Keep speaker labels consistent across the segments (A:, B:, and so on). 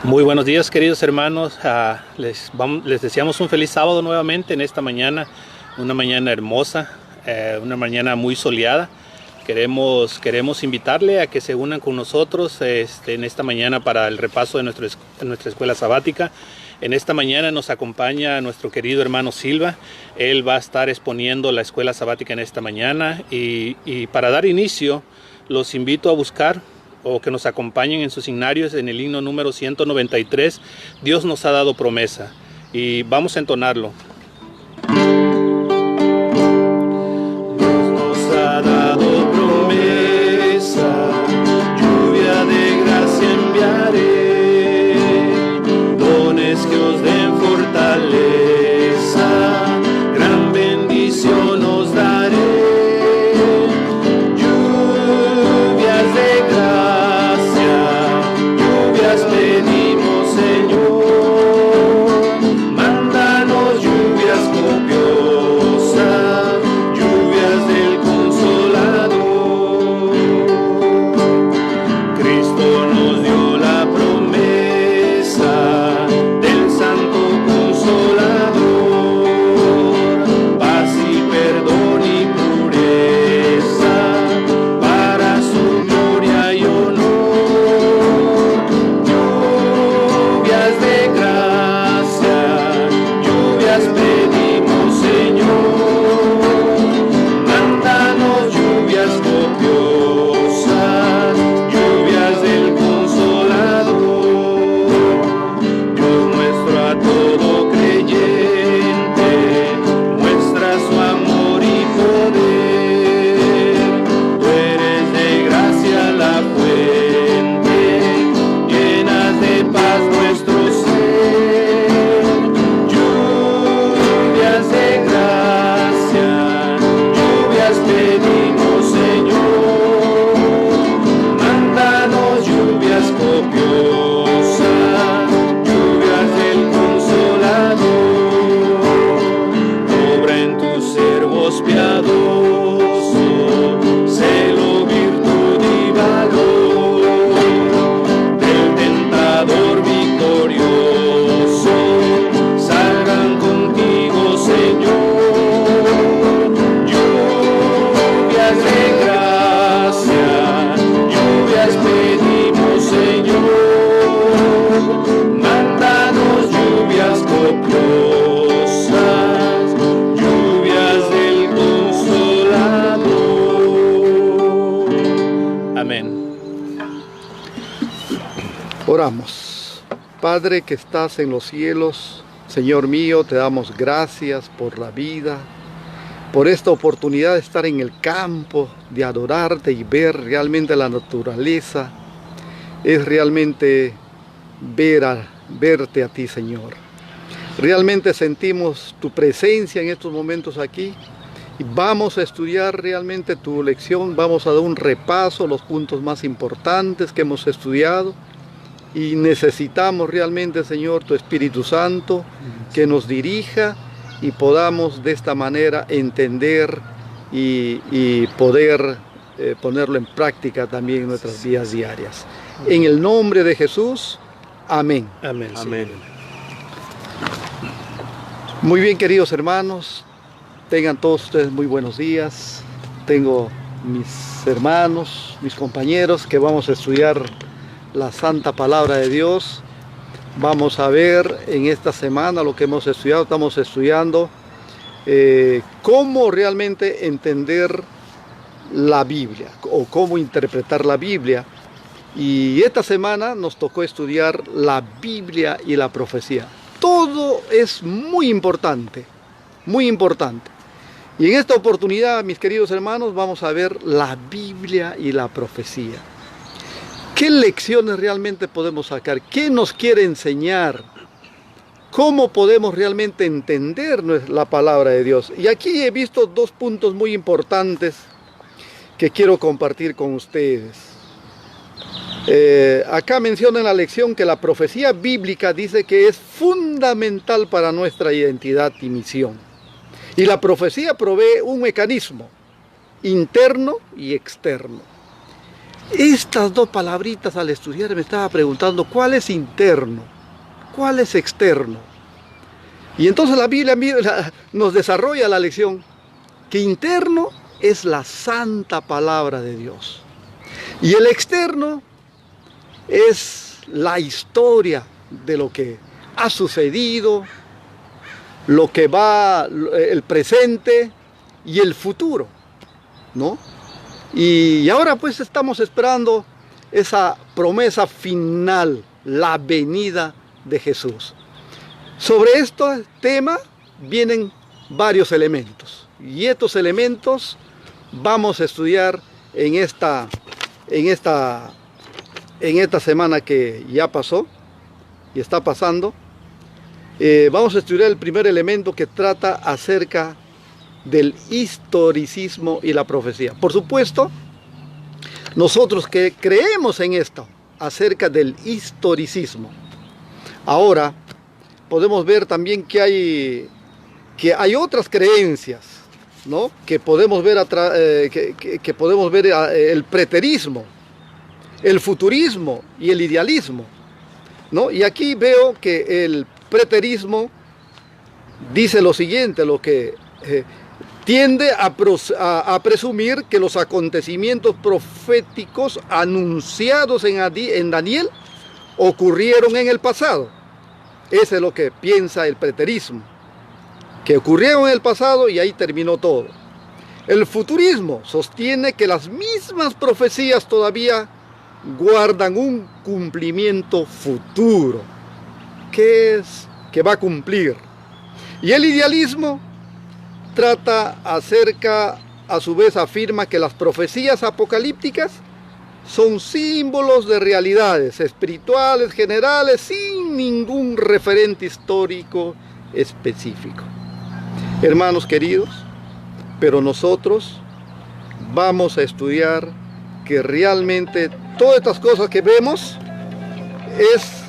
A: Muy buenos días, queridos hermanos. Les deseamos un feliz sábado nuevamente en esta mañana, una mañana hermosa, una mañana muy soleada. Queremos invitarle a que se unan con nosotros en esta mañana para el repaso de nuestra escuela sabática. En esta mañana nos acompaña nuestro querido hermano Silva. Él va a estar exponiendo la escuela sabática en esta mañana y para dar inicio los invito a buscar o que nos acompañen en sus signarios en el himno número 193, Dios nos ha dado promesa, y vamos a entonarlo. Dios nos ha dado promesa, lluvia de gracia enviaré, dones que os den fortaleza, gran bendición os daré.
B: Oramos. Padre que estás en los cielos, Señor mío, te damos gracias por la vida, por esta oportunidad de estar en el campo, de adorarte y ver realmente la naturaleza. Es realmente verte a ti, Señor. Realmente sentimos tu presencia en estos momentos aquí y vamos a estudiar realmente tu lección. Vamos a dar un repaso, los puntos más importantes que hemos estudiado. Y necesitamos realmente, Señor, tu Espíritu Santo que nos dirija y podamos de esta manera entender y poder ponerlo en práctica también en nuestras vidas diarias. En el nombre de Jesús, amén.
A: Amén.
B: Amén. Muy bien, queridos hermanos, tengan todos ustedes muy buenos días. Tengo mis hermanos, mis compañeros que vamos a estudiar la santa palabra de Dios. Vamos a ver en esta semana lo que hemos estudiado. Estamos estudiando cómo realmente entender la Biblia o cómo interpretar la Biblia. Y esta semana nos tocó estudiar la Biblia y la profecía. Todo es muy importante, muy importante. Y en esta oportunidad, mis queridos hermanos, vamos a ver la Biblia y la profecía. ¿Qué lecciones realmente podemos sacar? ¿Qué nos quiere enseñar? ¿Cómo podemos realmente entender la palabra de Dios? Y aquí he visto dos puntos muy importantes que quiero compartir con ustedes. Acá menciona en la lección que la profecía bíblica dice que es fundamental para nuestra identidad y misión. Y la profecía provee un mecanismo interno y externo. Estas dos palabritas al estudiar me estaba preguntando cuál es interno, cuál es externo. Y entonces la Biblia nos desarrolla la lección que interno es la santa palabra de Dios. Y el externo es la historia de lo que ha sucedido, lo que va, el presente y el futuro, ¿no? Y ahora pues estamos esperando esa promesa final, la venida de Jesús. Sobre este tema vienen varios elementos. Y estos elementos vamos a estudiar en esta semana que ya pasó y está pasando. Vamos a estudiar el primer elemento que trata acerca del historicismo y la profecía. Por supuesto, nosotros que creemos en esto, acerca del historicismo, ahora podemos ver también que hay otras creencias, ¿no? Que podemos ver, el preterismo, el futurismo y el idealismo, ¿no? Y aquí veo que el preterismo dice lo siguiente, lo que tiende a presumir que los acontecimientos proféticos anunciados en Daniel ocurrieron en el pasado. Eso es lo que piensa el preterismo, que ocurrieron en el pasado y ahí terminó todo. El futurismo sostiene que las mismas profecías todavía guardan un cumplimiento futuro, que va a cumplir. Y el idealismo a su vez afirma que las profecías apocalípticas son símbolos de realidades espirituales generales sin ningún referente histórico específico. Hermanos queridos, pero nosotros vamos a estudiar que realmente todas estas cosas que vemos es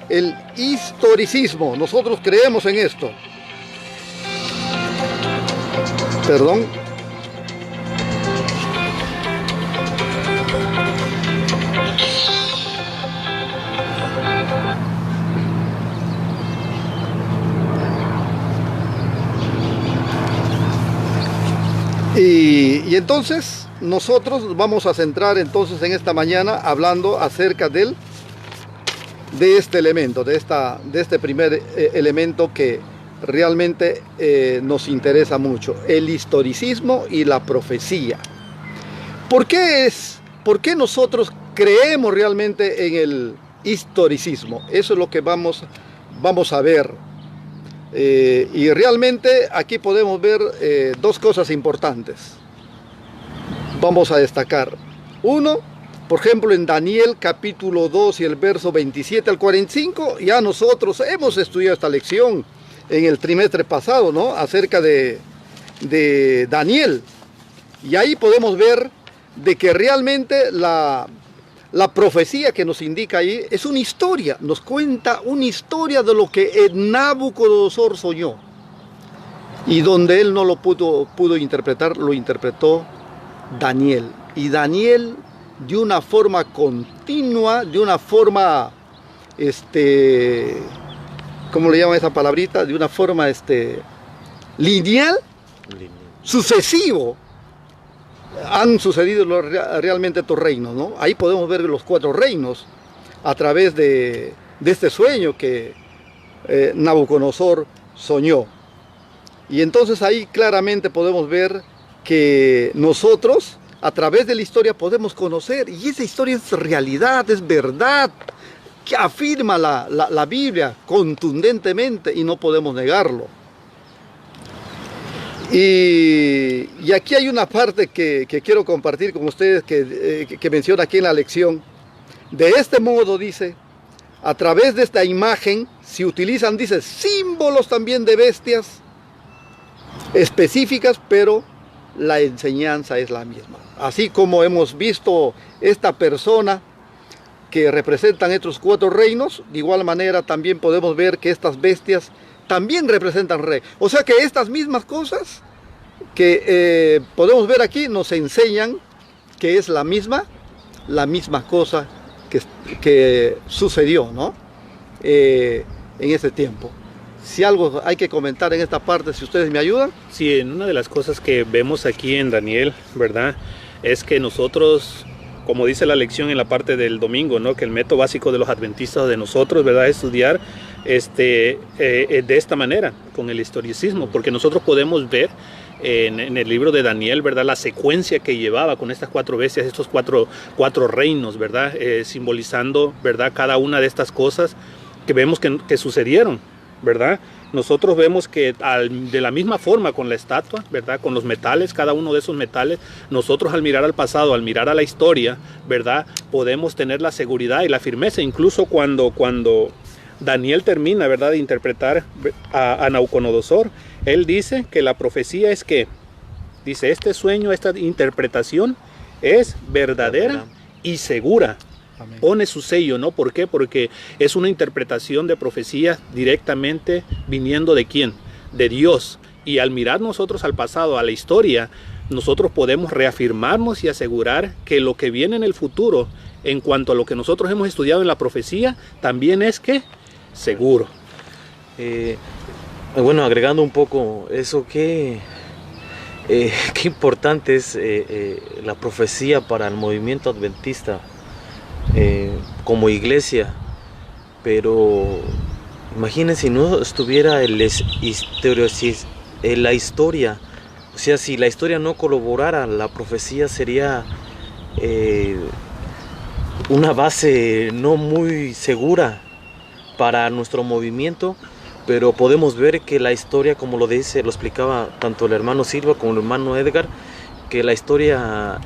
B: el historicismo. Nosotros creemos en esto. Perdón. Y entonces nosotros vamos a centrar entonces en esta mañana hablando acerca de este elemento, de este primer elemento que realmente nos interesa mucho, el historicismo y la profecía. ¿Por qué nosotros creemos realmente en el historicismo? Eso es lo que vamos a ver. Y realmente aquí podemos ver dos cosas importantes. Vamos a destacar. Uno, por ejemplo, en Daniel capítulo 2 y el verso 27 al 45, ya nosotros hemos estudiado esta lección en el trimestre pasado, ¿no? Acerca de Daniel. Y ahí podemos ver de que realmente la profecía que nos indica ahí es una historia, nos cuenta una historia de lo que Nabucodonosor soñó. Y donde él no lo pudo interpretar, lo interpretó Daniel. Y Daniel, de una forma continua, de una forma, ¿cómo le llaman esa palabrita? De una forma lineal, sucesivo, han sucedido realmente estos reinos, ¿no? Ahí podemos ver los 4 reinos a través de este sueño que Nabucodonosor soñó. Y entonces ahí claramente podemos ver que nosotros a través de la historia podemos conocer, y esa historia es realidad, es verdad, que afirma la Biblia contundentemente y no podemos negarlo. Y aquí hay una parte que quiero compartir con ustedes que menciona aquí en la lección. De este modo, dice, a través de esta imagen se utilizan, dice, símbolos también de bestias específicas, pero la enseñanza es la misma. Así como hemos visto esta persona que representan estos 4 reinos, de igual manera también podemos ver que estas bestias también representan rey. O sea que estas mismas cosas que podemos ver aquí nos enseñan que es la misma la misma cosa que sucedió, ¿no? En ese tiempo. Si algo hay que comentar en esta parte, si ustedes me ayudan.
A: Sí, en una de las cosas que vemos aquí en Daniel, ¿verdad? Es que nosotros, como dice la lección en la parte del domingo, ¿no? Que el método básico de los adventistas, de nosotros, ¿verdad? Es estudiar de esta manera, con el historicismo, porque nosotros podemos ver en el libro de Daniel, ¿verdad? La secuencia que llevaba con estas cuatro bestias, estos cuatro reinos, ¿verdad? Simbolizando, ¿verdad? Cada una de estas cosas que vemos que sucedieron, ¿verdad? Nosotros vemos que de la misma forma con la estatua, ¿verdad? Con los metales, cada uno de esos metales, nosotros al mirar al pasado, al mirar a la historia, ¿verdad? Podemos tener la seguridad y la firmeza, incluso cuando Daniel termina, ¿verdad? De interpretar a Nabucodonosor, él dice que la profecía es que, dice, este sueño, esta interpretación es verdadera y segura. Amén. Pone su sello, ¿no? ¿Por qué? Porque es una interpretación de profecía directamente viniendo ¿de quién? De Dios. Y al mirar nosotros al pasado, a la historia, nosotros podemos reafirmarnos y asegurar que lo que viene en el futuro, en cuanto a lo que nosotros hemos estudiado en la profecía, también es que seguro.
C: Bueno, agregando un poco eso, qué importante es la profecía para el movimiento adventista como iglesia. Pero imagínense si no estuviera la historia, o sea, si la historia no colaborara, la profecía sería una base no muy segura para nuestro movimiento. Pero podemos ver que la historia, como lo explicaba tanto el hermano Silva como el hermano Edgar, que la historia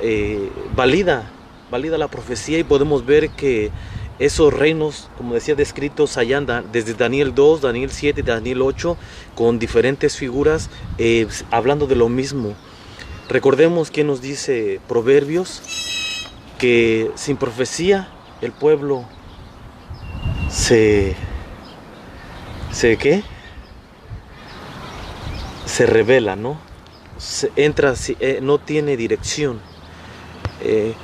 C: valida la profecía, y podemos ver que esos reinos, como decía, descritos allá andan desde Daniel 2, Daniel 7, Daniel 8, con diferentes figuras hablando de lo mismo. Recordemos que nos dice Proverbios, que sin profecía el pueblo se revela, ¿no? No tiene dirección.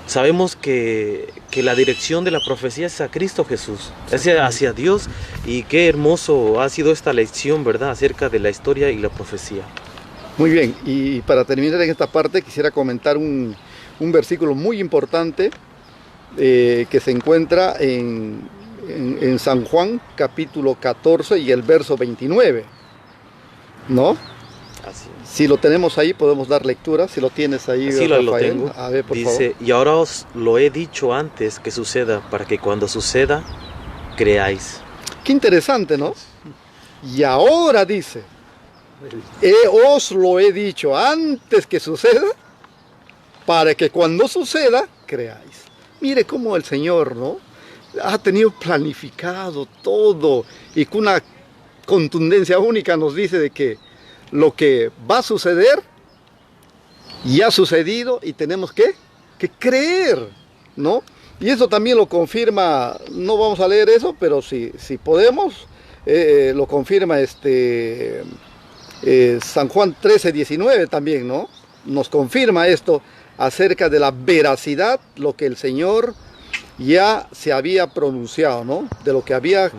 C: Sabemos que la dirección de la profecía es a Cristo Jesús, es hacia Dios, y qué hermoso ha sido esta lección, ¿verdad?, acerca de la historia y la profecía.
B: Muy bien, y para terminar en esta parte quisiera comentar un versículo muy importante que se encuentra en San Juan, capítulo 14 y el verso 29, ¿no?
C: Así es.
B: Si lo tenemos ahí, podemos dar lectura. Si lo tienes ahí,
C: sí,
B: Rafael,
C: lo tengo.
B: A ver, por
C: dice, favor. Y ahora os lo he dicho antes que suceda, para que cuando suceda, creáis.
B: Qué interesante, ¿no? Y ahora dice, os lo he dicho antes que suceda, para que cuando suceda, creáis. Mire cómo el Señor, ¿no?, ha tenido planificado todo, y con una contundencia única nos dice de que lo que va a suceder ya ha sucedido, y tenemos que creer, ¿no? Y eso también lo confirma, no vamos a leer eso, pero si podemos, lo confirma San Juan 13:19 también, ¿no? Nos confirma esto acerca de la veracidad, lo que el Señor ya se había pronunciado, ¿no? De lo que había,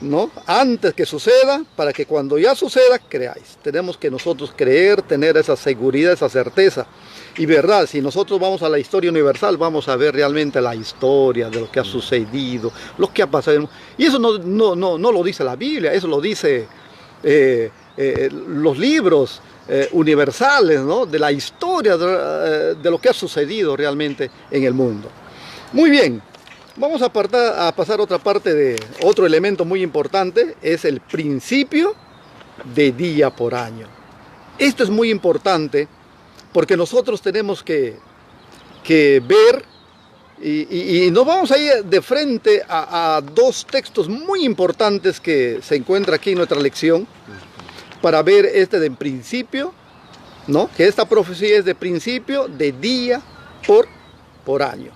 B: ¿no?, antes que suceda, para que cuando ya suceda, creáis. Tenemos que nosotros creer, tener esa seguridad, esa certeza. Y verdad, si nosotros vamos a la historia universal, vamos a ver realmente la historia de lo que ha sucedido, lo que ha pasado. Y eso no lo dice la Biblia, eso lo dice los libros universales, ¿no?, de la historia de lo que ha sucedido realmente en el mundo. Muy bien. Vamos a pasar a otra parte de otro elemento muy importante, es el principio de día por año. Esto es muy importante porque nosotros tenemos que ver, y nos vamos a ir de frente a dos textos muy importantes que se encuentran aquí en nuestra lección, para ver de principio, ¿no?, que esta profecía es de principio de día por año.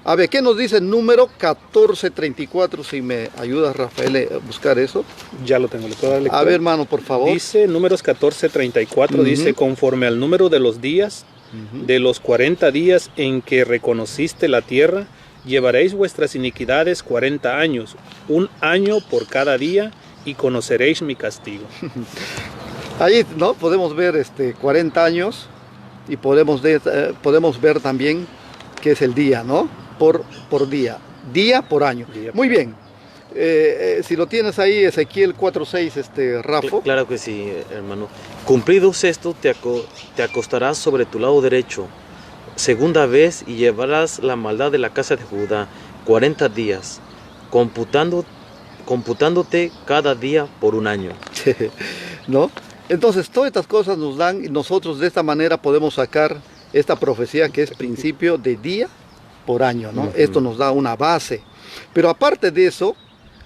B: A ver, ¿qué nos dice el número 14:34? Si me ayudas, Rafael, a buscar eso.
A: Ya lo tengo, le puedo dar lectura.
B: A ver, hermano, por favor.
A: Dice, números 14:34, dice, conforme al número de los días, de los 40 días en que reconociste la tierra, Llevaréis vuestras iniquidades 40 años, un año por cada día, y conoceréis mi castigo.
B: Ahí, ¿no? Podemos ver 40 años y podemos ver también qué es el día, ¿no? Por día, día por año. Muy bien. Si lo tienes ahí, Ezequiel 4:6, Rafa.
C: Claro que sí, hermano. Cumplidos esto, te acostarás sobre tu lado derecho, segunda vez, y llevarás la maldad de la casa de Judá 40 días, computándote cada día por un año.
B: ¿No? Entonces, todas estas cosas nos dan, y nosotros de esta manera podemos sacar esta profecía que es principio de día por año, ¿no? Esto nos da una base. Pero aparte de eso,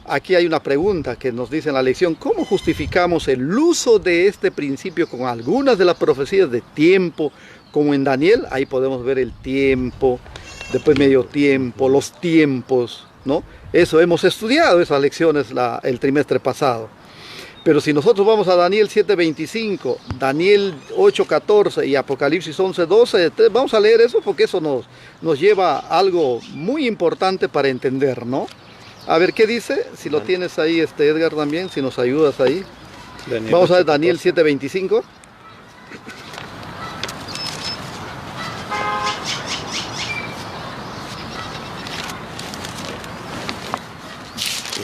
B: aquí hay una pregunta que nos dice en la lección: ¿cómo justificamos el uso de este principio con algunas de las profecías de tiempo, como en Daniel? Ahí podemos ver el tiempo, después medio tiempo, los tiempos, ¿no? Eso hemos estudiado, esas lecciones el trimestre pasado. Pero si nosotros vamos a Daniel 7:25, Daniel 8:14 y Apocalipsis 11:12, vamos a leer eso porque eso nos lleva a algo muy importante para entender, ¿no? A ver, ¿qué dice? Si lo tienes ahí, Edgar, también, si nos ayudas ahí. Vamos a ver Daniel 7:25.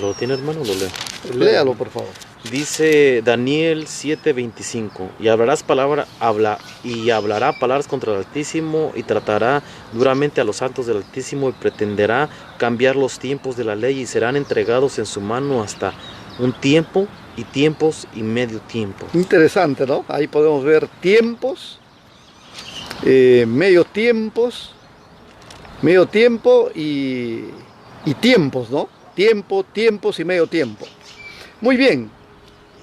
C: ¿Lo tiene, hermano? Lo leo.
B: Léalo, por favor.
C: Dice Daniel 7:25, y hablará palabras contra el Altísimo, y tratará duramente a los santos del Altísimo, y pretenderá cambiar los tiempos de la ley, y serán entregados en su mano hasta un tiempo, y tiempos, y medio tiempo.
B: Interesante, ¿no? Ahí podemos ver tiempos, medio tiempo y tiempos, ¿no? Tiempo, tiempos y medio tiempo. Muy bien.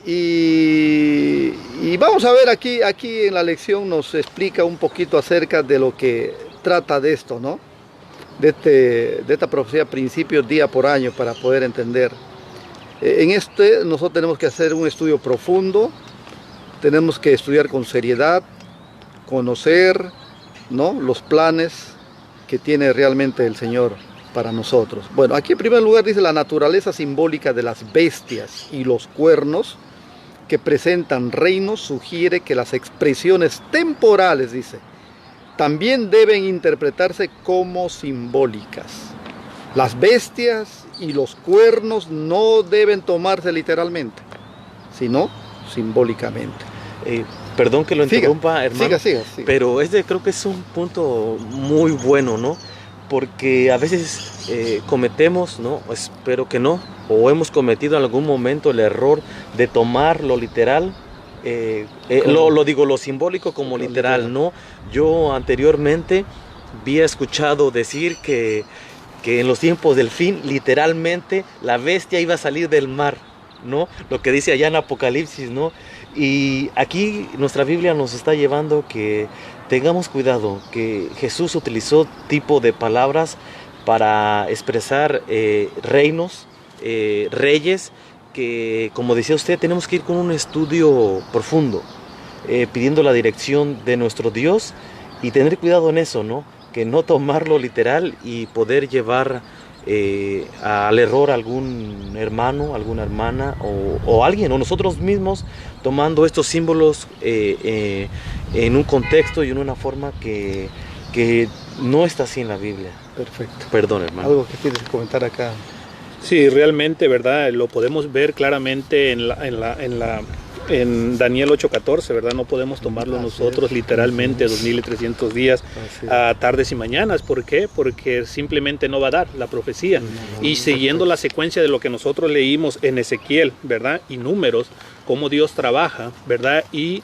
B: Y vamos a ver aquí en la lección nos explica un poquito acerca de lo que trata de esto, ¿no? De esta profecía, principios día por año, para poder entender. Nosotros tenemos que hacer un estudio profundo, tenemos que estudiar con seriedad, conocer, ¿no?, los planes que tiene realmente el Señor para nosotros. Bueno, aquí en primer lugar dice la naturaleza simbólica de las bestias y los cuernos que presentan reinos sugiere que las expresiones temporales, dice, también deben interpretarse como simbólicas. Las bestias y los cuernos no deben tomarse literalmente, sino simbólicamente.
C: Perdón que lo interrumpa, hermano,
B: siga.
C: pero creo que es un punto muy bueno, ¿no? Porque a veces cometemos, ¿no? Espero que no, o hemos cometido en algún momento el error de tomar lo literal, lo simbólico como literal, ¿no? Yo anteriormente había escuchado decir que en los tiempos del fin, literalmente, la bestia iba a salir del mar, ¿no? Lo que dice allá en Apocalipsis, ¿no? Y aquí nuestra Biblia nos está llevando que tengamos cuidado, que Jesús utilizó tipo de palabras para expresar reinos, reyes, que, como decía usted, tenemos que ir con un estudio profundo, pidiendo la dirección de nuestro Dios y tener cuidado en eso, ¿no? Que no tomarlo literal y poder llevar al error a algún hermano, alguna hermana o alguien, o nosotros mismos, tomando estos símbolos en un contexto y en una forma que no está así en la Biblia.
B: Perfecto.
C: Perdón, hermano.
B: ¿Algo que tienes que comentar acá?
A: Sí, realmente, ¿verdad? Lo podemos ver claramente en Daniel 8:14, ¿verdad? No podemos tomarlo nosotros literalmente 2300 días, tardes y mañanas. ¿Por qué? Porque simplemente no va a dar la profecía. Y siguiendo la secuencia de lo que nosotros leímos en Ezequiel, ¿verdad? Y Números, cómo Dios trabaja, ¿verdad? Y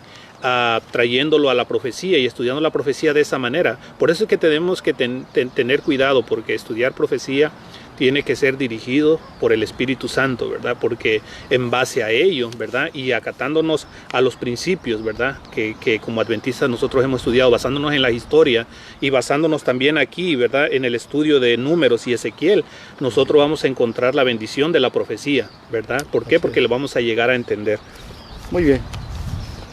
A: trayéndolo a la profecía y estudiando la profecía de esa manera. Por eso es que tenemos que tener cuidado, porque estudiar profecía tiene que ser dirigido por el Espíritu Santo, ¿verdad? Porque en base a ello, ¿verdad? Y acatándonos a los principios, ¿verdad? Que como adventistas nosotros hemos estudiado, basándonos en la historia y basándonos también aquí, ¿verdad? En el estudio de Números y Ezequiel, nosotros vamos a encontrar la bendición de la profecía, ¿verdad? ¿Por qué? Porque lo vamos a llegar a entender.
B: Muy bien.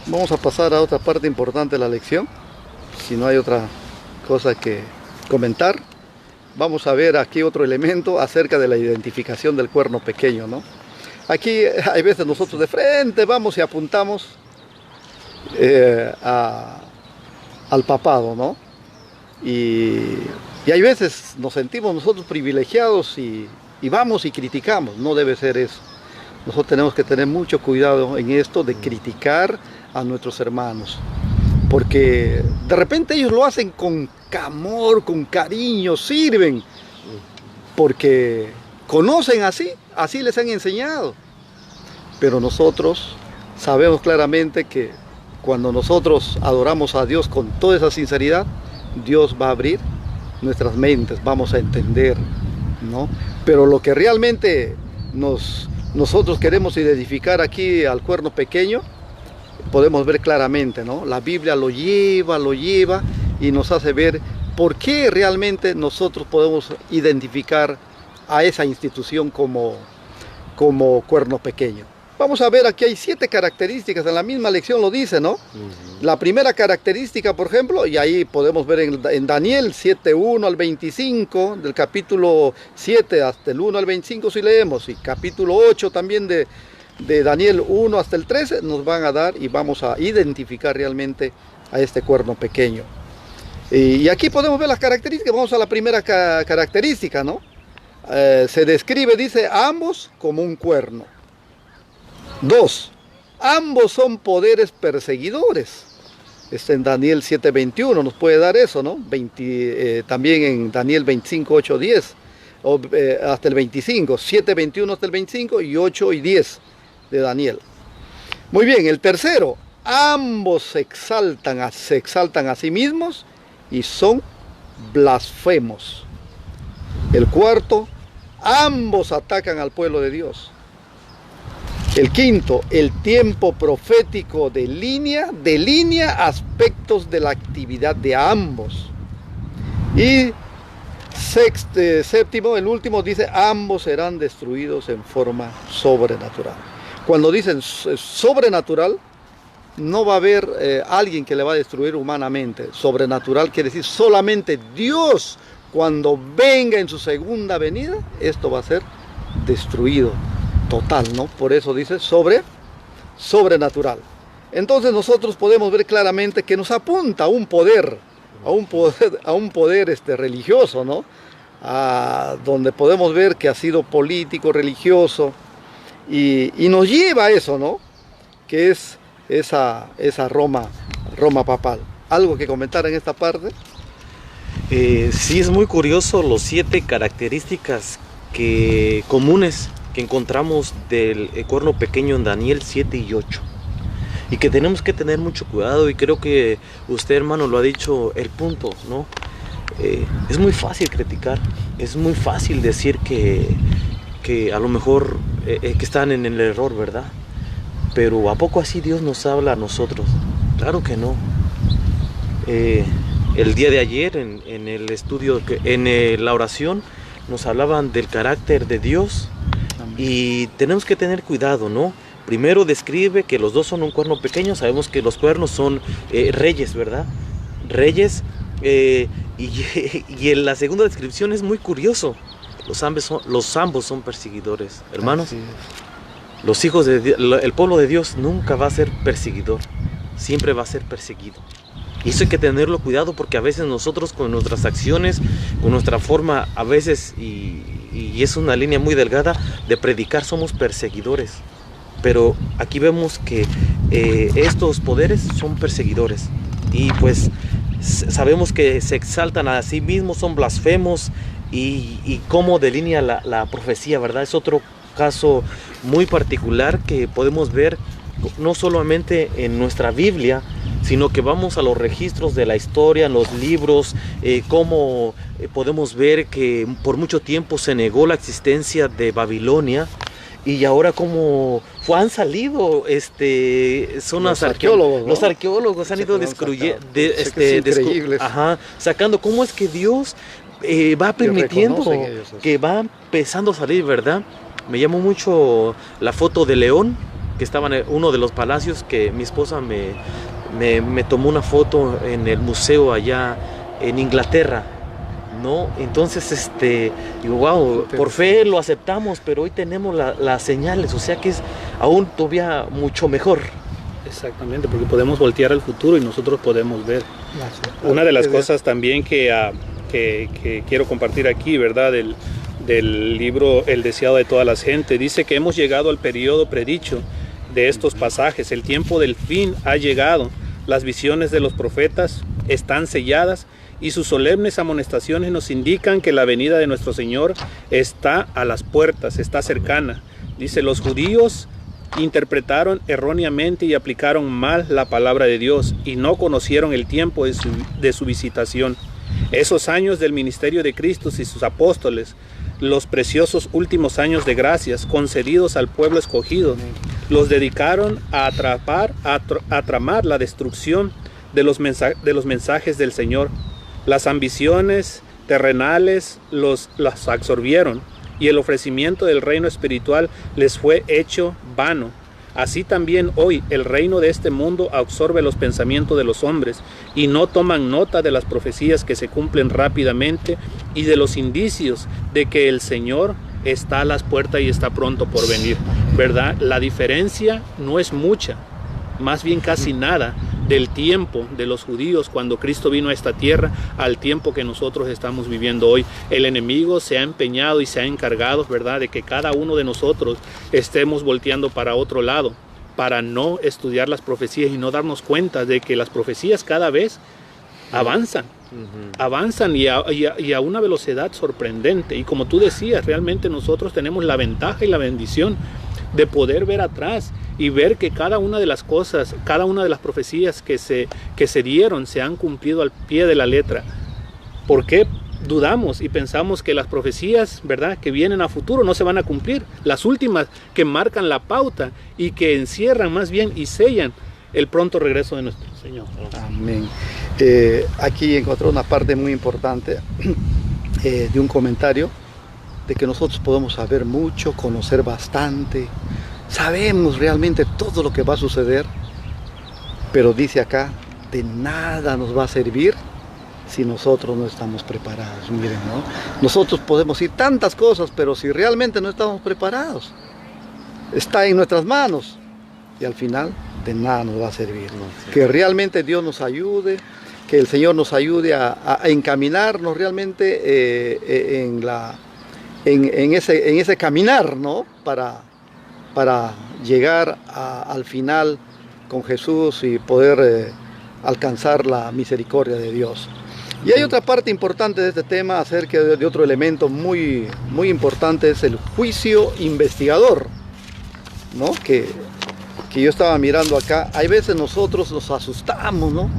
B: Vamos a pasar a otra parte importante de la lección. Si no hay otra cosa que comentar. vamos a ver aquí otro elemento acerca de la identificación del cuerno pequeño, ¿no? Aquí hay veces nosotros de frente vamos y apuntamos al papado, ¿no? Y hay veces nos sentimos nosotros privilegiados y vamos y criticamos. No debe ser eso. Nosotros tenemos que tener mucho cuidado en esto de criticar a nuestros hermanos, porque de repente ellos lo hacen con amor, con cariño, sirven, porque conocen así les han enseñado. Pero nosotros sabemos claramente que cuando nosotros adoramos a Dios con toda esa sinceridad, Dios va a abrir nuestras mentes, vamos a entender, ¿no? Pero lo que realmente nosotros queremos identificar aquí al cuerno pequeño, podemos ver claramente, ¿no? La Biblia lo lleva y nos hace ver por qué realmente nosotros podemos identificar a esa institución como cuerno pequeño. Vamos a ver, aquí hay 7 características, en la misma lección lo dice, ¿no? La primera característica, por ejemplo, y ahí podemos ver en Daniel 7:1 al 25, del capítulo 7 hasta el 1 al 25 si leemos, y capítulo 8 también de Daniel 1 hasta el 13, nos van a dar y vamos a identificar realmente a este cuerno pequeño. Y aquí podemos ver las características. Vamos a la primera característica, ¿no? Se describe, dice, ambos como un cuerno. 2. Ambos son poderes perseguidores. En Daniel 7:21 nos puede dar eso, ¿no? También en Daniel 25:8, 10, hasta el 25, 7:21 hasta el 25 y 8 y 10 de Daniel. Muy bien, el tercero, ambos se exaltan a sí mismos y son blasfemos. El cuarto, ambos atacan al pueblo de Dios. El quinto, el tiempo profético delinea aspectos de la actividad de ambos. Y séptimo, el último, dice, ambos serán destruidos en forma sobrenatural. Cuando dicen sobrenatural, no va a haber alguien que le va a destruir humanamente. Sobrenatural quiere decir solamente Dios, cuando venga en su segunda venida, esto va a ser destruido total, ¿no? Por eso dice sobrenatural. Entonces nosotros podemos ver claramente que nos apunta a un poder, religioso, ¿no? Donde podemos ver que ha sido político, religioso, y nos lleva a eso, ¿no? Que es esa Roma papal. ¿Algo que comentar en esta parte?
C: Sí, es muy curioso los 7 características comunes que encontramos del cuerno pequeño en Daniel 7 y 8. Y que tenemos que tener mucho cuidado, y creo que usted, hermano, lo ha dicho el punto, ¿no? Es muy fácil criticar, es muy fácil decir que a lo mejor que están en el error, ¿verdad? Pero ¿a poco así Dios nos habla a nosotros? Claro que no. El día de ayer en el estudio, la oración, nos hablaban del carácter de Dios. Y tenemos que tener cuidado, ¿no? Primero describe que los dos son un cuerno pequeño. Sabemos que los cuernos son reyes, ¿verdad? Reyes. Y en la segunda descripción es muy curioso. Los ambos son perseguidores. Hermanos, los hijos de Dios, el pueblo de Dios nunca va a ser perseguidor. Siempre va a ser perseguido. Y eso hay que tenerlo cuidado, porque a veces nosotros con nuestras acciones, con nuestra forma, a veces, y es una línea muy delgada, de predicar, somos perseguidores. Pero aquí vemos que estos poderes son perseguidores. Y pues sabemos que se exaltan a sí mismos, son blasfemos, y cómo delinea la profecía, ¿verdad? Es otro caso muy particular que podemos ver no solamente en nuestra Biblia, sino que vamos a los registros de la historia, en los libros, cómo podemos ver que por mucho tiempo se negó la existencia de Babilonia, y ahora como han salido
B: los arqueólogos, ¿no?
C: Los arqueólogos han ido sacando cómo es que Dios va permitiendo que va empezando a salir, ¿verdad? Me llamó mucho la foto de León, que estaba en uno de los palacios, que mi esposa me tomó una foto en el museo allá en Inglaterra, No, entonces, digo, wow, por fe lo aceptamos, pero hoy tenemos las señales, o sea que es aún todavía mucho mejor.
A: Exactamente, porque podemos voltear al futuro y nosotros podemos ver. Una de las cosas también que quiero compartir aquí, ¿verdad? Del libro El deseado de todas las gentes, dice que hemos llegado al periodo predicho de estos pasajes. El tiempo del fin ha llegado. Las visiones de los profetas están selladas y sus solemnes amonestaciones nos indican que la venida de nuestro Señor está a las puertas, está cercana. Dice, los judíos interpretaron erróneamente y aplicaron mal la palabra de Dios y no conocieron el tiempo de su visitación. Esos años del ministerio de Cristo y sus apóstoles, los preciosos últimos años de gracias concedidos al pueblo escogido, los dedicaron a tramar la destrucción de los mensajes del Señor. Las ambiciones terrenales las absorbieron y el ofrecimiento del reino espiritual les fue hecho vano. Así también hoy el reino de este mundo absorbe los pensamientos de los hombres y no toman nota de las profecías que se cumplen rápidamente y de los indicios de que el Señor está a las puertas y está pronto por venir, ¿verdad? La diferencia no es mucha, más bien casi nada, del tiempo de los judíos cuando Cristo vino a esta tierra al tiempo que nosotros estamos viviendo hoy. El enemigo se ha empeñado y se ha encargado, ¿verdad?, de que cada uno de nosotros estemos volteando para otro lado, para no estudiar las profecías y no darnos cuenta de que las profecías cada vez avanzan. Avanzan y a una velocidad sorprendente. Y como tú decías, realmente nosotros tenemos la ventaja y la bendición de poder ver atrás y ver que cada una de las cosas, cada una de las profecías que se dieron se han cumplido al pie de la letra. ¿Por qué dudamos y pensamos que las profecías, ¿verdad?, que vienen a futuro no se van a cumplir? Las últimas que marcan la pauta y que encierran más bien y sellan el pronto regreso de nuestro Señor.
B: Amén. Aquí encontré una parte muy importante de un comentario de que nosotros podemos saber mucho, conocer bastante, sabemos realmente todo lo que va a suceder, pero dice acá, de nada nos va a servir si nosotros no estamos preparados. Miren, ¿no? Nosotros podemos decir tantas cosas, pero si realmente no estamos preparados, está en nuestras manos y al final de nada nos va a servir. Que realmente Dios nos ayude, que el Señor nos ayude a encaminarnos realmente en ese caminar, ¿no? Para llegar al final con Jesús y poder alcanzar la misericordia de Dios. Y hay otra parte importante de este tema acerca de otro elemento muy, muy importante, es el juicio investigador, ¿no? Que yo estaba mirando acá. Hay veces nosotros nos asustamos, ¿no?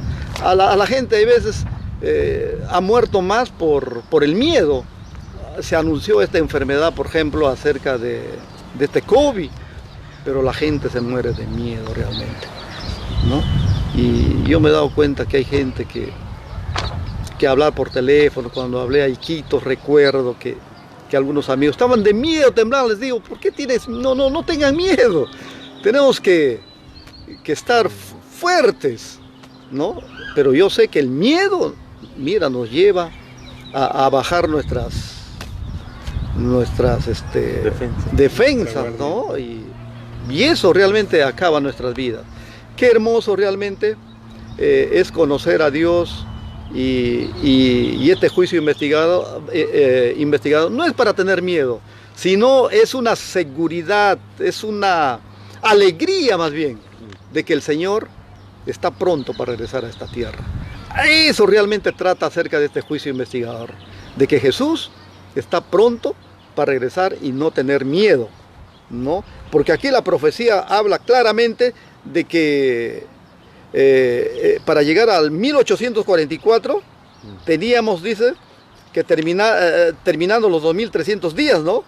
B: A la gente hay veces ha muerto más por el miedo. Se anunció esta enfermedad, por ejemplo, acerca de este COVID, pero la gente se muere de miedo realmente, ¿no? Y yo me he dado cuenta que hay gente que hablar por teléfono, cuando hablé a Iquitos, recuerdo que algunos amigos estaban de miedo, temblaban. Les digo, ¿por qué tienes? No tengan miedo, tenemos que estar fuertes, ¿no? Pero yo sé que el miedo, mira, nos lleva a bajar nuestras defensas, ¿no? Y eso realmente acaba nuestras vidas. Qué hermoso realmente es conocer a Dios y este juicio investigado no es para tener miedo, sino es una seguridad, es una alegría más bien de que el Señor está pronto para regresar a esta tierra. Eso realmente trata acerca de este juicio investigador, de que Jesús está pronto para regresar y no tener miedo, ¿no? Porque aquí la profecía habla claramente de que para llegar al 1844 teníamos, dice, que terminando los 2300 días, ¿no?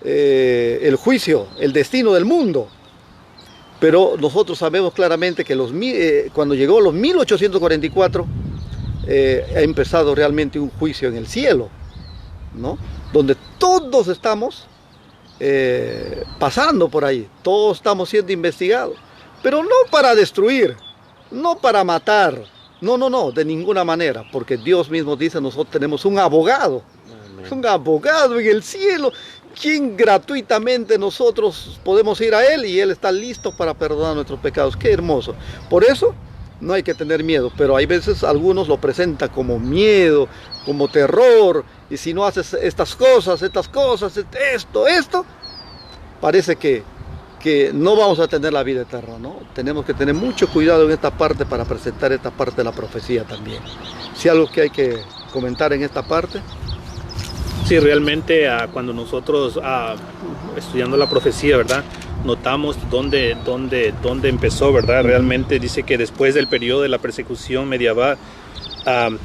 B: El juicio, el destino del mundo. Pero nosotros sabemos claramente que cuando llegó los 1844 ha empezado realmente un juicio en el cielo, ¿no? Donde todos estamos pasando por ahí, todos estamos siendo investigados, pero no para destruir, no para matar, No, no, no, de ninguna manera, porque Dios mismo dice, nosotros tenemos un abogado.
C: Amén.
B: Un abogado en el cielo, quien gratuitamente nosotros podemos ir a Él y Él está listo para perdonar nuestros pecados. Qué hermoso. Por eso no hay que tener miedo, pero hay veces algunos lo presentan como miedo, como terror, y si no haces estas cosas, esto, parece que no vamos a tener la vida eterna, ¿no? Tenemos que tener mucho cuidado en esta parte para presentar esta parte de la profecía también. Si hay algo que hay que comentar en esta parte.
A: Sí, realmente cuando nosotros estudiando la profecía, ¿verdad? Notamos dónde empezó, ¿verdad? Realmente dice que después del periodo de la persecución medieval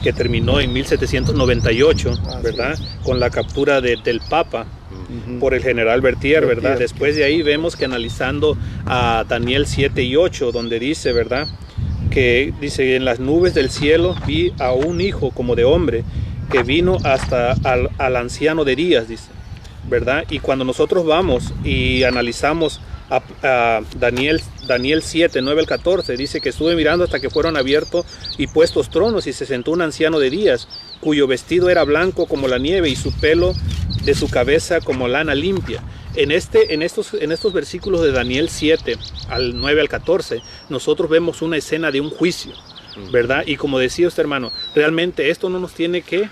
A: que terminó en 1798, ¿verdad? Con la captura del Papa por el general Berthier, ¿verdad? Después de ahí vemos que analizando a Daniel 7 y 8, donde dice, ¿verdad? Que dice, en las nubes del cielo vi a un hijo como de hombre, que vino hasta al anciano de días, dice, ¿verdad? Y cuando nosotros vamos y analizamos a Daniel 7, 9 al 14, dice que estuve mirando hasta que fueron abiertos y puestos tronos, y se sentó un anciano de días, cuyo vestido era blanco como la nieve, y su pelo de su cabeza como lana limpia. En estos versículos de Daniel 7, al 9 al 14, nosotros vemos una escena de un juicio, ¿verdad? Y como decía usted, hermano, realmente esto no nos tiene que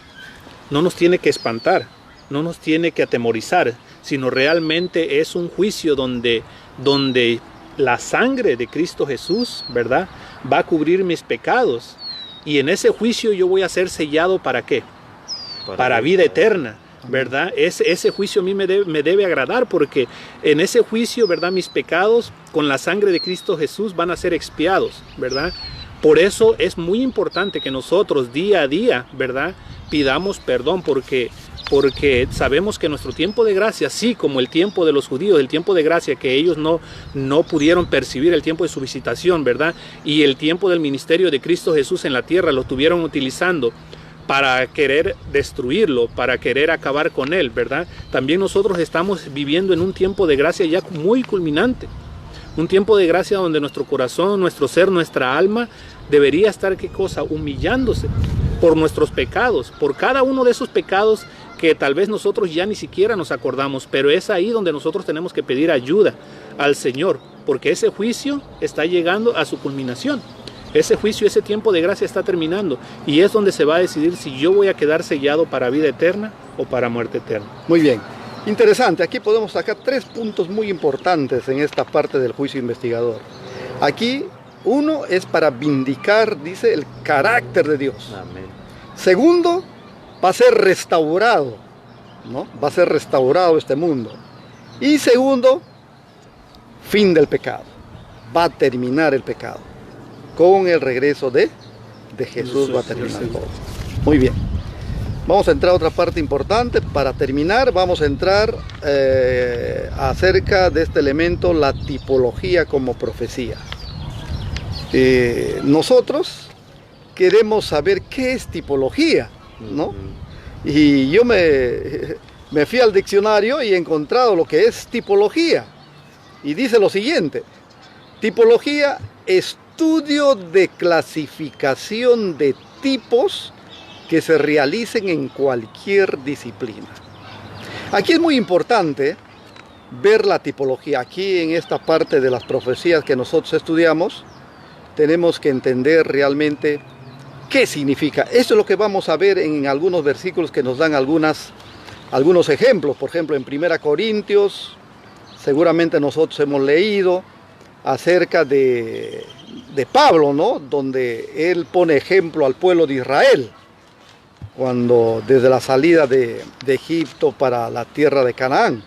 A: espantar, no nos tiene que atemorizar, sino realmente es un juicio donde la sangre de Cristo Jesús, ¿verdad?, va a cubrir mis pecados, y en ese juicio yo voy a ser sellado, ¿para qué? Para vida eterna, ¿verdad? Ese juicio a mí me debe agradar, porque en ese juicio, ¿verdad?, mis pecados con la sangre de Cristo Jesús van a ser expiados, ¿verdad? Por eso es muy importante que nosotros día a día, ¿verdad?, pidamos perdón, porque sabemos que nuestro tiempo de gracia, así como el tiempo de los judíos, el tiempo de gracia que ellos no pudieron percibir, el tiempo de su visitación, ¿verdad?, y el tiempo del ministerio de Cristo Jesús en la tierra, lo estuvieron utilizando para querer destruirlo, para querer acabar con él, ¿verdad? También nosotros estamos viviendo en un tiempo de gracia ya muy culminante, un tiempo de gracia donde nuestro corazón, nuestro ser, nuestra alma debería estar, ¿qué cosa?, humillándose por nuestros pecados, por cada uno de esos pecados que tal vez nosotros ya ni siquiera nos acordamos, pero es ahí donde nosotros tenemos que pedir ayuda al Señor, porque ese juicio está llegando a su culminación. Ese juicio, ese tiempo de gracia está terminando, y es donde se va a decidir si yo voy a quedar sellado para vida eterna o para muerte eterna.
B: Muy bien, interesante. Aquí podemos sacar 3 puntos muy importantes en esta parte del juicio investigador. Aquí, uno es para vindicar, dice, el carácter de Dios.
C: Amén.
B: Segundo, va a ser restaurado, ¿no? Va a ser restaurado este mundo. Y segundo, fin del pecado. Va a terminar el pecado. Con el regreso de Jesús va a terminar todo. Muy bien. Vamos a entrar a otra parte importante. Para terminar, vamos a entrar acerca de este elemento, la tipología como profecía. Nosotros queremos saber qué es tipología, ¿no? Y yo me fui al diccionario y he encontrado lo que es tipología. Y dice lo siguiente: tipología, estudio de clasificación de tipos que se realicen en cualquier disciplina. Aquí es muy importante ver la tipología. Aquí en esta parte de las profecías que nosotros estudiamos, tenemos que entender realmente qué significa. Esto es lo que vamos a ver en algunos versículos que nos dan algunos ejemplos. Por ejemplo, en 1 Corintios, seguramente nosotros hemos leído acerca de Pablo, ¿no?, donde él pone ejemplo al pueblo de Israel, cuando desde la salida de Egipto para la tierra de Canaán.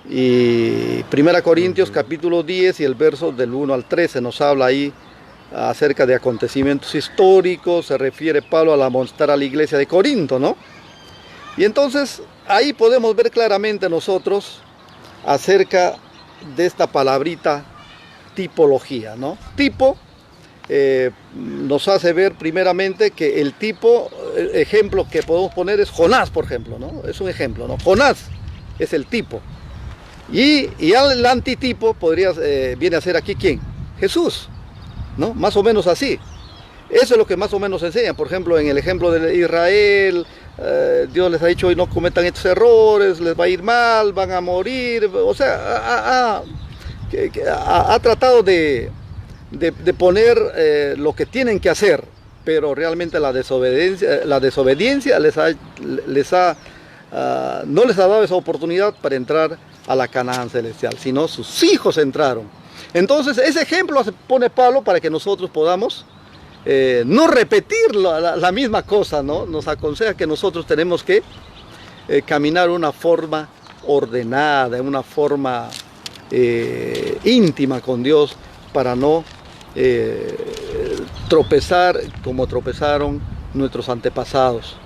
B: Y 1 Corintios capítulo 10 y el verso del 1 al 13 nos habla ahí acerca de acontecimientos históricos. Se refiere Pablo a amonestar a la iglesia de Corinto, ¿no? Y entonces ahí podemos ver claramente nosotros acerca de esta palabrita tipología, ¿no? Tipo nos hace ver primeramente que el tipo, ejemplo que podemos poner es Jonás, por ejemplo, ¿no? Es un ejemplo, ¿no? Jonás es el tipo. Y el antitipo viene a ser aquí ¿quién? Jesús, ¿no? Más o menos así. Eso es lo que más o menos enseñan. Por ejemplo, en el ejemplo de Israel, Dios les ha dicho hoy no cometan estos errores, les va a ir mal, van a morir. O sea, ha tratado de poner lo que tienen que hacer, pero realmente la desobediencia no les ha dado esa oportunidad para entrar a la Canaán celestial, sino sus hijos entraron. Entonces ese ejemplo pone Pablo para que nosotros podamos no repetir la misma cosa, ¿no? Nos aconseja que nosotros tenemos que caminar de una forma ordenada, de una forma íntima con Dios, para no tropezar como tropezaron nuestros antepasados.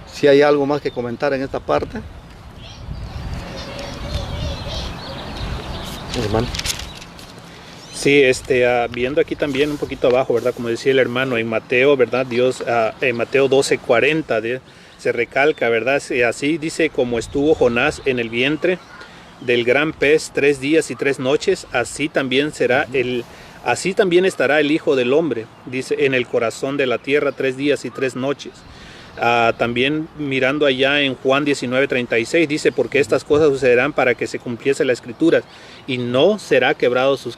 B: Si hay algo más que comentar en esta parte.
C: Hermano.
A: Sí, viendo aquí también un poquito abajo, ¿verdad? Como decía el hermano, en Mateo, ¿verdad? En Mateo 12:40 se recalca, ¿verdad? Así dice: como estuvo Jonás en el vientre del gran pez 3 días y 3 noches, así también estará el Hijo del Hombre, dice, en el corazón de la tierra 3 días y 3 noches. También mirando allá en Juan 19:36 dice: porque estas cosas sucederán para que se cumpliese la escritura, y no será quebrado sus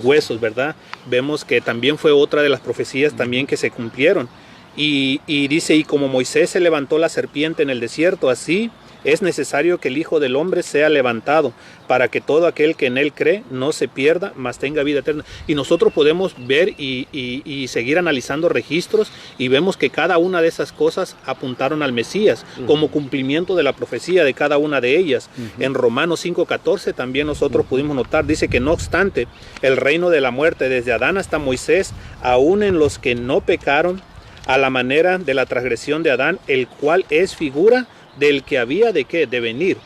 A: huesos, ¿verdad? Vemos que también fue otra de las profecías también que se cumplieron. Y dice: y como Moisés se levantó la serpiente en el desierto, así es necesario que el Hijo del Hombre sea levantado, para que todo aquel que en él cree no se pierda, mas tenga vida eterna. Y nosotros podemos ver y seguir analizando registros, y vemos que cada una de esas cosas apuntaron al Mesías, como cumplimiento de la profecía de cada una de ellas. En Romanos 5:14 también nosotros pudimos notar, dice que no obstante el reino de la muerte desde Adán hasta Moisés, aún en los que no pecaron a la manera de la transgresión de Adán, el cual es figura del que había de venir,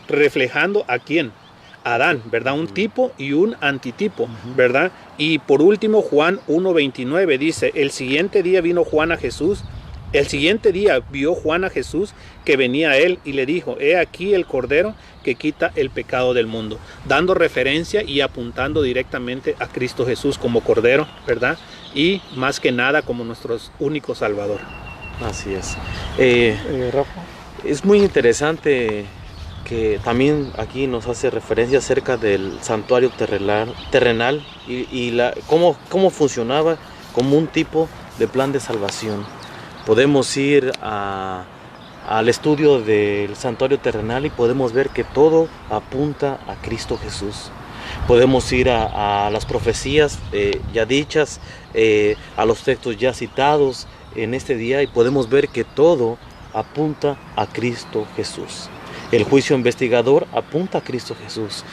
A: reflejando a quién, Adán, ¿verdad? Un tipo y un antitipo, ¿verdad? Y por último, Juan 1:29 dice: el siguiente día vio Juan a Jesús que venía a él, y le dijo: he aquí el Cordero que quita el pecado del mundo, dando referencia y apuntando directamente a Cristo Jesús como Cordero, ¿verdad? Y más que nada como nuestro único Salvador.
C: Así es.
B: Rafa.
C: Es muy interesante que también aquí nos hace referencia acerca del santuario terrenal y cómo funcionaba como un tipo de plan de salvación. Podemos ir al estudio del santuario terrenal y podemos ver que todo apunta a Cristo Jesús. Podemos ir a las profecías ya dichas, a los textos ya citados en este día, y podemos ver que todo apunta a Cristo Jesús. El juicio investigador apunta a Cristo Jesús.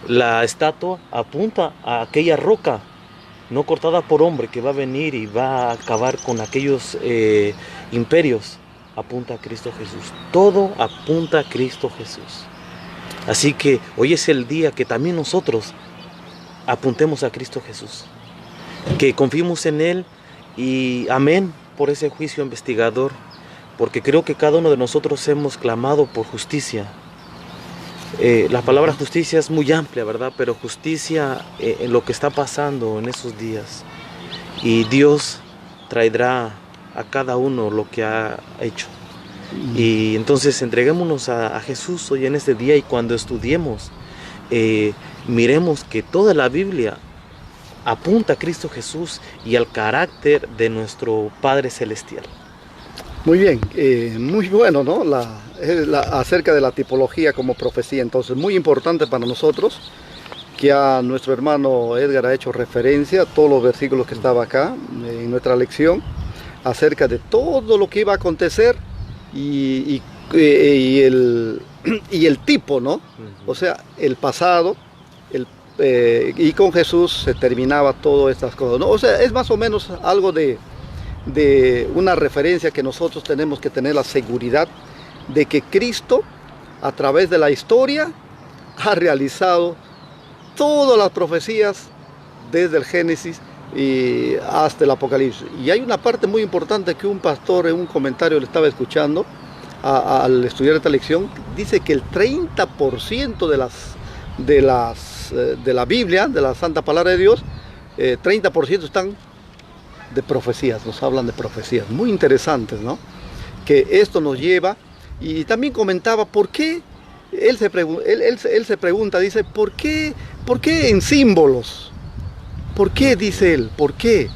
C: La estatua apunta a aquella roca no cortada por hombre que va a venir y va a acabar con aquellos imperios. Apunta a Cristo Jesús. Todo apunta a Cristo Jesús. Así que hoy es el día que también nosotros apuntemos a Cristo Jesús, que confiemos en Él, y amén por ese juicio investigador, porque creo que cada uno de nosotros hemos clamado por justicia. La palabra justicia es muy amplia, ¿verdad? Pero justicia en lo que está pasando en esos días. Y Dios traerá a cada uno lo que ha hecho. Y entonces entreguémonos a Jesús hoy en este día, y cuando estudiemos, miremos que toda la Biblia apunta a Cristo Jesús y al carácter de nuestro Padre Celestial.
B: Muy bien, muy bueno, ¿no? Acerca de la tipología como profecía. Entonces, muy importante para nosotros, que a nuestro hermano Edgar ha hecho referencia a todos los versículos que estaba acá en nuestra lección, acerca de todo lo que iba a acontecer y el tipo, ¿no? O sea, el pasado, y con Jesús se terminaba todas estas cosas, ¿no? O sea, es más o menos algo de una referencia que nosotros tenemos que tener la seguridad de que Cristo, a través de la historia, ha realizado todas las profecías desde el Génesis y hasta el Apocalipsis. Y hay una parte muy importante que un pastor en un comentario le estaba escuchando al estudiar esta lección. Dice que el 30% de la Biblia, de la Santa Palabra de Dios, 30% están de profecías, nos hablan de profecías muy interesantes, ¿no? Que esto nos lleva, y también comentaba por qué, él se pregunta, dice, ¿por qué en símbolos? ¿Por qué? Dice él, ¿por qué?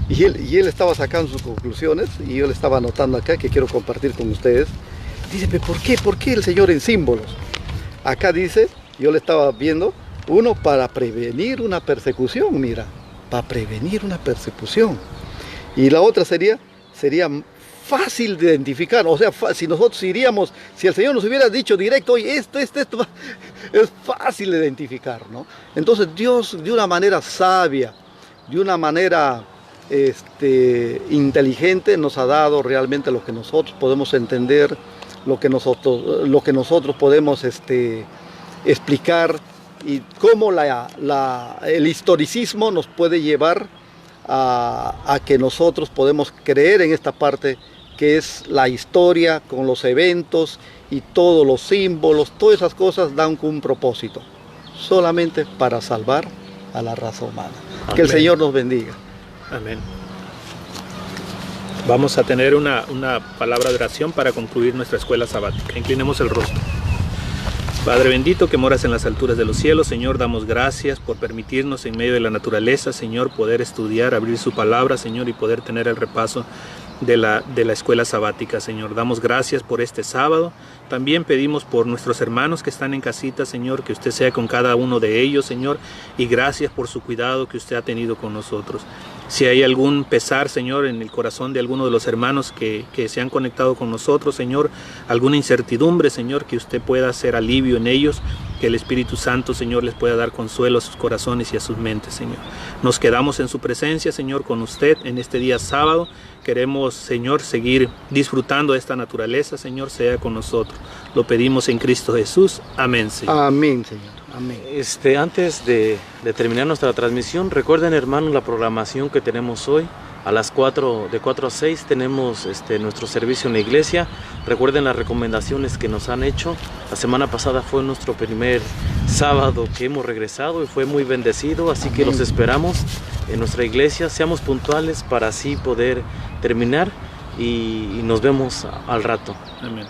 B: Y él estaba sacando sus conclusiones, y yo le estaba anotando acá, que quiero compartir con ustedes. Dice, ¿pero por qué el Señor en símbolos? Acá dice, yo le estaba viendo, uno, para prevenir una persecución, mira, para prevenir una persecución. Y la otra sería fácil de identificar, o sea, si nosotros iríamos, si el Señor nos hubiera dicho directo, oye, esto, es fácil de identificar, ¿no? Entonces Dios, de una manera sabia, de una manera inteligente, nos ha dado realmente lo que nosotros podemos entender, lo que nosotros podemos explicar, y cómo el historicismo nos puede llevar a que nosotros podemos creer en esta parte que es la historia con los eventos y todos los símbolos, todas esas cosas dan un propósito, solamente para salvar a la raza humana. Amén. Que el Señor nos bendiga.
A: Amén. Vamos a tener una palabra de oración para concluir nuestra escuela sabática. Inclinemos el rostro. Padre bendito que moras en las alturas de los cielos, Señor, damos gracias por permitirnos en medio de la naturaleza, Señor, poder estudiar, abrir su palabra, Señor, y poder tener el repaso de la escuela sabática, Señor. Damos gracias por este sábado. También pedimos por nuestros hermanos que están en casita, Señor, que usted sea con cada uno de ellos, Señor, y gracias por su cuidado que usted ha tenido con nosotros. Si hay algún pesar, Señor, en el corazón de alguno de los hermanos que se han conectado con nosotros, Señor, alguna incertidumbre, Señor, que usted pueda hacer alivio en ellos, que el Espíritu Santo, Señor, les pueda dar consuelo a sus corazones y a sus mentes, Señor. Nos quedamos en su presencia, Señor, con usted en este día sábado. Queremos, Señor, seguir disfrutando de esta naturaleza, Señor, sea con nosotros. Lo pedimos en Cristo Jesús. Amén, Señor.
B: Amén, Señor. Amén.
C: Antes de terminar nuestra transmisión, recuerden, hermanos, la programación que tenemos hoy. A las 4, de 4 a 6 tenemos nuestro servicio en la iglesia. Recuerden las recomendaciones que nos han hecho. La semana pasada fue nuestro primer sábado que hemos regresado y fue muy bendecido, así que los esperamos en nuestra iglesia. Seamos puntuales para así poder terminar y nos vemos al rato.
A: Amén.